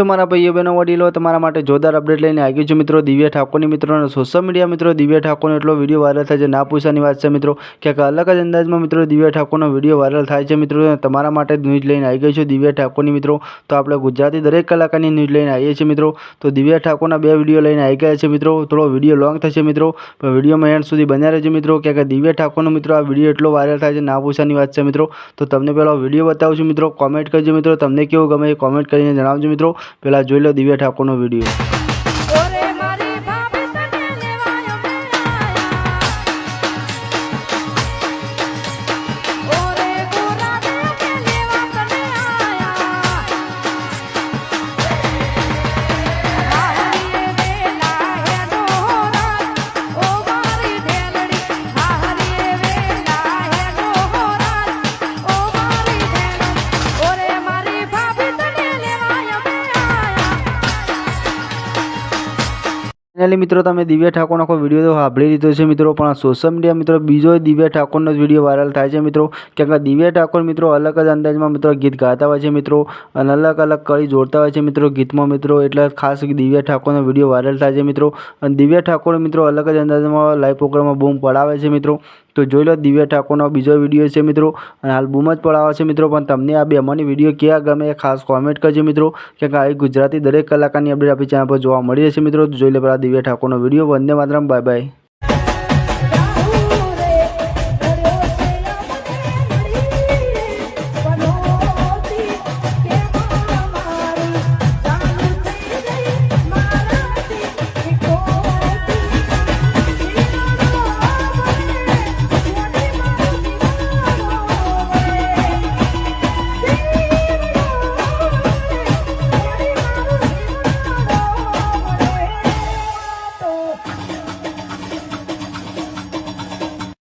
છો મારા ભાઈઓ બહેનો વડીલો, તમારા માટે જોરદાર અપડેટ લઈને આવી ગયું છે મિત્રો દિવ્યા ઠાકોરની મિત્રો અને સોશિયલ મીડિયા મિત્રો દિવ્યા ઠાકોરનો એટલો વિડીયો વાયરલ થાય છે ના પૂછવાની વાત છે મિત્રો ક્યાંક અલગ જ અંદાજમાં મિત્રો દિવ્યા ઠાકોરનો વિડીયો વાયરલ થાય છે મિત્રો તમારા માટે ન્યૂઝ લઈને આવી ગઈ છે દિવ્યા ઠાકોરની મિત્રો તો આપણે ગુજરાતી દરેક કલાકારની ન્યૂઝ લઈને આવીએ છીએ મિત્રો તો દિવ્યા ઠાકોરના 2 વિડીયો લઈને આવી ગયા છે મિત્રો થોડો વિડીયો લોંગ થશે મિત્રો પણ વિડીયોમાં એન્ડ સુધી બન્યા રહેજો મિત્રો ક્યાંક દિવ્યા ઠાકોરનો મિત્રો આ વિડીયો એટલો વાયરલ થાય છે ના પૂછવાની વાત છે મિત્રો તો તમને પહેલો વિડીયો બતાવું છું મિત્રો કોમેન્ટ કરજો મિત્રો તમને કેવું ગમે એ કોમેન્ટ કરીને જણાવજો મિત્રો પહેલાં જોઈ લો દિવ્યા ઠાકોરનો વિડીયો। फाइनली मित्रों तमे दिव्या ठाकोरनो आखो विडियो तो सांभળી લીધો છે મિત્રો પણ સોશિયલ મીડિયા મિત્રો બીજો દિવ્યા ઠાકોરનો વિડિયો વાયરલ થાય છે મિત્રો કે દિવ્યા ઠાકોર મિત્રો અલગ જ અંદાજમાં મિત્રો ગીત ગાતા હોય છે મિત્રો અને અલગ અલગ કળી જોડતા હોય છે મિત્રો ગીતમાં મિત્રો એટલે ખાસ દિવ્યા ઠાકોરનો વિડિયો વાયરલ થાય છે મિત્રો અને દિવ્યા ઠાકોર મિત્રો અલગ જ અંદાજમાં લાઈવ પ્રોગ્રામમાં બૂમ પડાવે છે મિત્રો તો જોઈ લો દિવ્યા ઠાકોરનો બીજો વિડિયો છે મિત્રો અને હાલ બૂમ જ પડાવે છે મિત્રો પણ તમને આ બેમાંની વિડિયો ક્યાં ગમે એ ખાસ કોમેન્ટ કરજો મિત્રો કે આ ગુજરાતી દરેક કલાકારની અપડેટ આપણી ચેનલ પર જોવા મળી રહેશે મિત્રો તો જોઈ લો Divya ઠાકોરનો video. Vande Mataram, bye bye.